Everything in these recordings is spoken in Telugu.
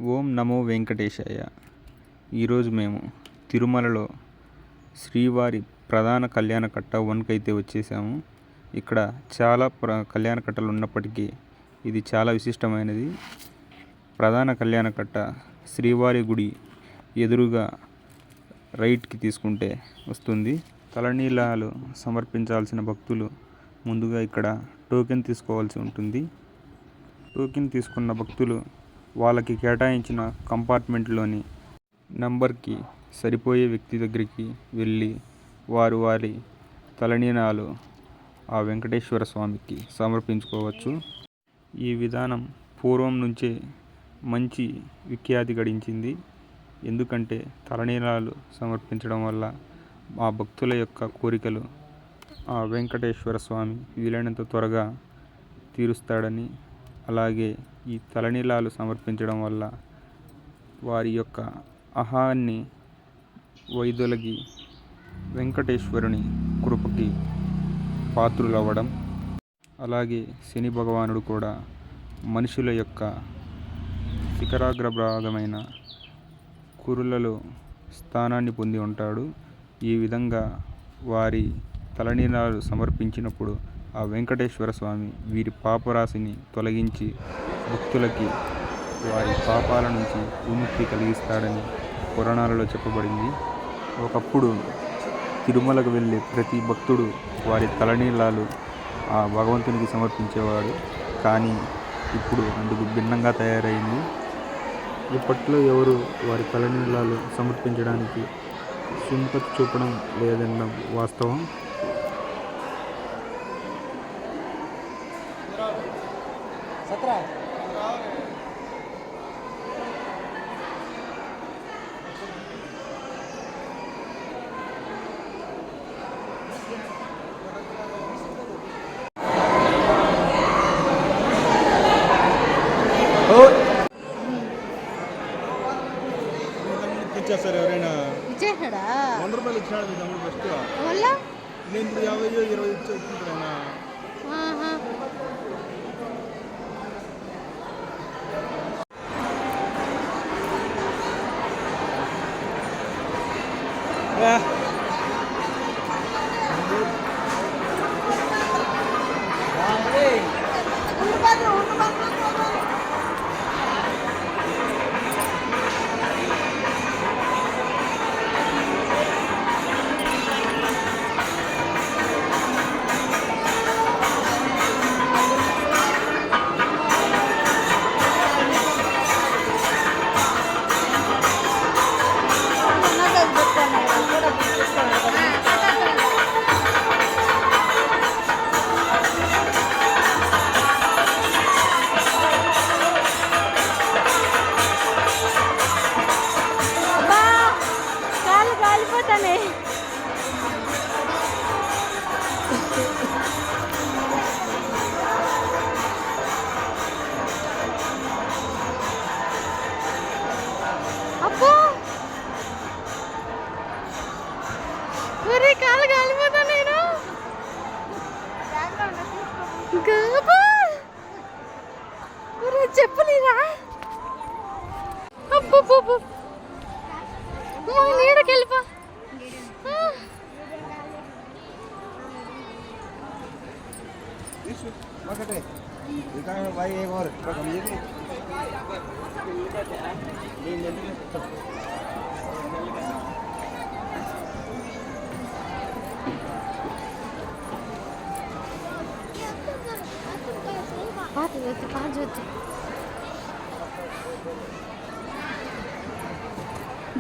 ఓం నమో వెంకటేశాయ. ఈరోజు మేము తిరుమలలో శ్రీవారి ప్రధాన కళ్యాణకట్ట 1కి అయితే వచ్చేసాము. ఇక్కడ చాలా కళ్యాణకట్టలు ఉన్నప్పటికీ ఇది చాలా విశిష్టమైనది. ప్రధాన కళ్యాణకట్ట శ్రీవారి గుడి ఎదురుగా రైట్కి తీసుకుంటే వస్తుంది. తలనీలాలు సమర్పించాల్సిన భక్తులు ముందుగా ఇక్కడ టోకెన్ తీసుకోవాల్సి ఉంటుంది. టోకెన్ తీసుకున్న భక్తులు వాళ్ళకి కేటాయించిన కంపార్ట్మెంట్లోని నంబర్కి సరిపోయే వ్యక్తి దగ్గరికి వెళ్ళి వారి తలనీలాలు ఆ వెంకటేశ్వర స్వామికి సమర్పించుకోవచ్చు. ఈ విధానం పూర్వం నుంచే మంచి విఖ్యాతి గడించింది. ఎందుకంటే తలనీలాలు సమర్పించడం వల్ల ఆ భక్తుల యొక్క కోరికలు ఆ వెంకటేశ్వర స్వామి వీలైనంత త్వరగా తీరుస్తాడని, అలాగే ఈ తలనీలాలు సమర్పించడం వల్ల వారి యొక్క అహాన్ని వైదొలగి వెంకటేశ్వరుని కృపకి పాత్రులవ్వడం, అలాగే శని భగవానుడు కూడా మనుషుల యొక్క శిఖరాగ్రభాగమైన కురులలో స్థానాన్ని పొంది ఉంటాడు. ఈ విధంగా వారి తలనీలాలు సమర్పించినప్పుడు ఆ వెంకటేశ్వర స్వామి వీరి పాపరాశిని తొలగించి భక్తులకి వారి పాపాల నుంచి విముక్తి కలిగిస్తాడని పురాణాలలో చెప్పబడింది. ఒకప్పుడు తిరుమలకు వెళ్ళే ప్రతి భక్తుడు వారి తలనీలాలు ఆ భగవంతునికి సమర్పించేవాడు. కానీ ఇప్పుడు అందుకు భిన్నంగా తయారైంది. ఇప్పట్లో ఎవరు వారి తలనీలాలు సమర్పించడానికి సుముఖత చూపడం లేదనడం వాస్తవం. ఇచ్చేస్తారు ఎవరైనా ఇచ్చేసాడా? 100 రూపాయలు ఇచ్చినాడు మీ తమ్ముడు ఫస్ట్. మళ్ళా నేను ఇప్పుడు 50 20 ఇచ్చేసుకుంటాడు ఆయన. అబ్బా కాలు కాలిపోతా నేను. చెప్పలేదా? అబ్బో నీడకి వెళ్ళిపో.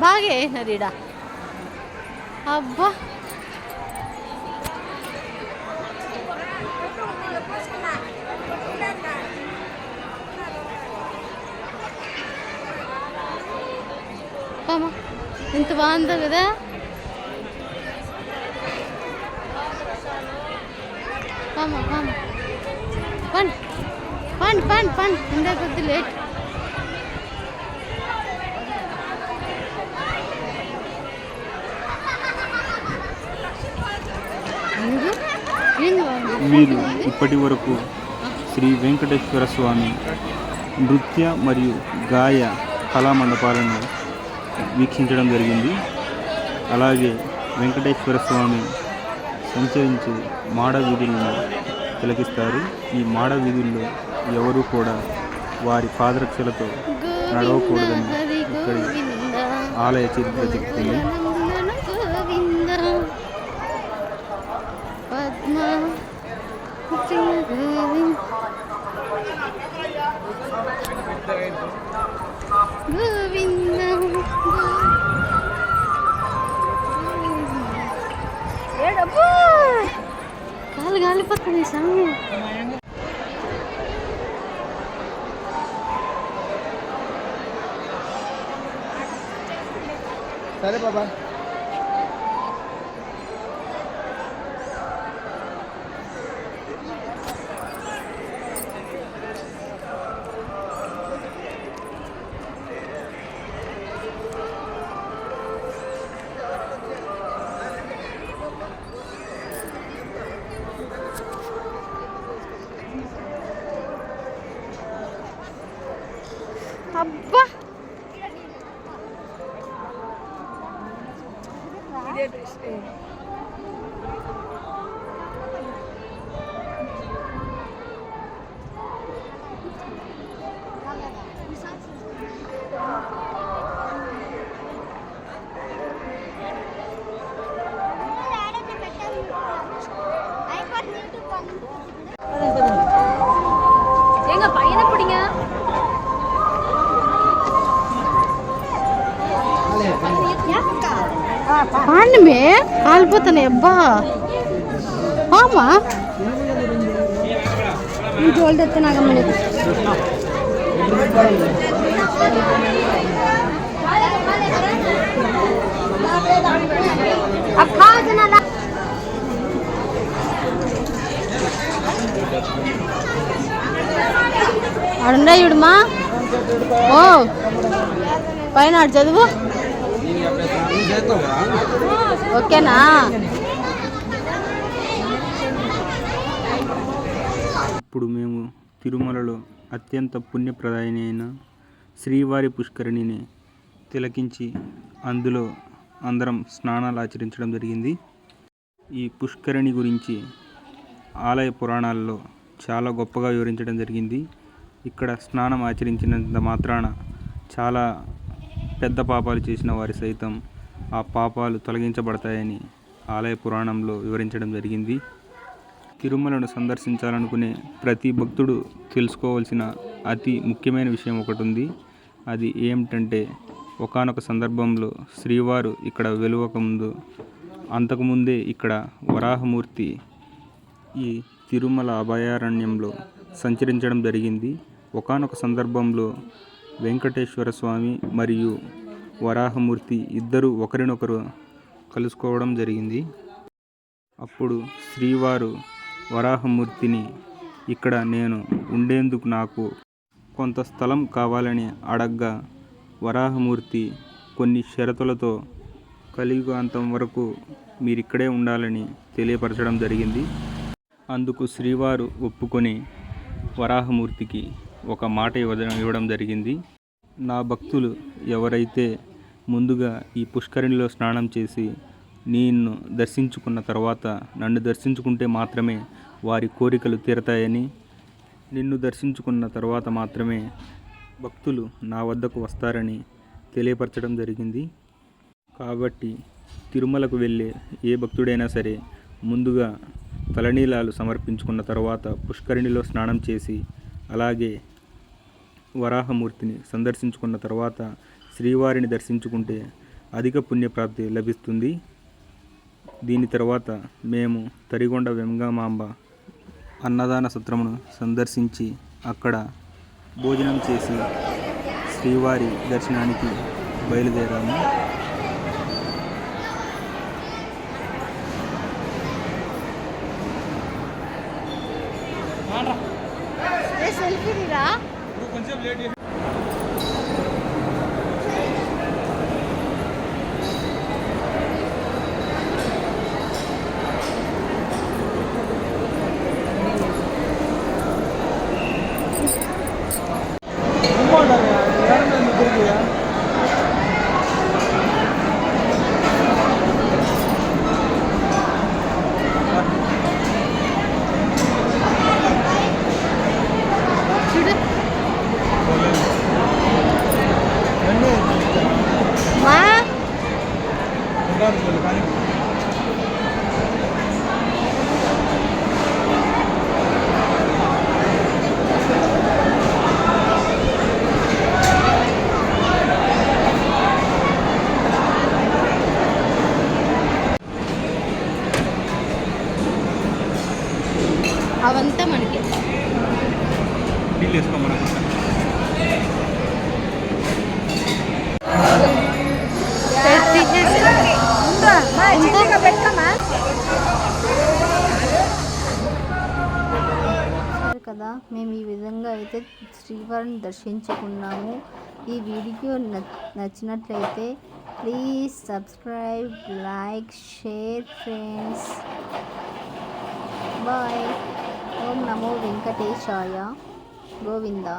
బాగా వేసినారు ఈడ. అబ్బా ఎంత బాగుందో కదా. పండి ఇందా కొద్ది లేట్. మీరు ఇప్పటి వరకు శ్రీ వెంకటేశ్వర స్వామి నృత్య మరియు గాయ కళామండపాలను వీక్షించడం జరిగింది. అలాగే వెంకటేశ్వర స్వామి సంచరించి మాడ వీధులను తిలకిస్తారు. ఈ మాడ వీధుల్లో ఎవరు కూడా వారి పాదరక్షలతో నడవకూడదని ఇక్కడి ఆలయ చరిత్ర చెప్తుంది. కాలు గాలిపోతుంది స్వామి. సరే బాబా. అబ్బా எங்க பையனை பிடிங்க. పాండమే కాలిపోతాను అబ్బా. ఆమా గోల్డ్ ఎత్తున్నాగమ్మని ఆడుండా ఇడుమా. ఓ పైన ఆడు చదువు ఓకేనా. ఇప్పుడు మేము తిరుమలలో అత్యంత పుణ్యప్రదాయైన శ్రీవారి పుష్కరిణిని తిలకించి అందులో అందరం స్నానాలు ఆచరించడం జరిగింది. ఈ పుష్కరిణి గురించి ఆలయ పురాణాల్లో చాలా గొప్పగా వివరించడం జరిగింది. ఇక్కడ స్నానం ఆచరించినంత మాత్రాన చాలా పెద్ద పాపాలు చేసిన వారి సైతం ఆ పాపాలు తొలగించబడతాయని ఆలయ పురాణంలో వివరించడం జరిగింది. తిరుమలను సందర్శించాలనుకునే ప్రతి భక్తుడు తెలుసుకోవాల్సిన అతి ముఖ్యమైన విషయం ఒకటి ఉంది. అది ఏమిటంటే ఒకానొక సందర్భంలో శ్రీవారు ఇక్కడ వెలువకముందు అంతకుముందే ఇక్కడ వరాహమూర్తి ఈ తిరుమల అభయారణ్యంలో సంచరించడం జరిగింది. ఒకానొక సందర్భంలో వెంకటేశ్వర స్వామి మరియు వరాహమూర్తి ఇద్దరు ఒకరినొకరు కలుసుకోవడం జరిగింది. అప్పుడు శ్రీవారు వరాహమూర్తిని ఇక్కడ నేను ఉండేందుకు నాకు కొంత స్థలం కావాలని అడగ్గా వరాహమూర్తి కొన్ని షరతులతో కలియుగాంతం వరకు మీరిక్కడే ఉండాలని తెలియపరచడం జరిగింది. అందుకు శ్రీవారు ఒప్పుకొని వరాహమూర్తికి ఒక మాట ఇవ్వడం జరిగింది. నా భక్తులు ఎవరైతే ముందుగా ఈ పుష్కరిణిలో స్నానం చేసి నిన్ను దర్శించుకున్న తర్వాత నన్ను దర్శించుకుంటే మాత్రమే వారి కోరికలు తీరతాయని, నిన్ను దర్శించుకున్న తర్వాత మాత్రమే భక్తులు నా వద్దకు వస్తారని తెలియపరచడం జరిగింది. కాబట్టి తిరుమలకు వెళ్ళే ఏ భక్తుడైనా సరే ముందుగా తలనీలాలు సమర్పించుకున్న తర్వాత పుష్కరిణిలో స్నానం చేసి అలాగే వరాహమూర్తిని సందర్శించుకున్న తర్వాత శ్రీవారిని దర్శించుకుంటే అధిక పుణ్యప్రాప్తి లభిస్తుంది. దీని తర్వాత మేము తరిగొండ వెంగమాంబ అన్నదాన సత్రమును సందర్శించి అక్కడ భోజనం చేసి శ్రీవారి దర్శనానికి బయలుదేరాము. సెల్ఫీరా కొంచెం లేట్ ఇంకోటి ఉంటారు కానీ అవంతా మనకి నీళ్ళు వేసుకోమన్నా సరే కదా, మేము ఈ విధంగా అయితే శ్రీవారిని దర్శించుకున్నాము. ఈ వీడియో నచ్చినట్లయితే please subscribe, like, share friends. Bye. ఓం నమో వెంకటేశాయ. గోవింద.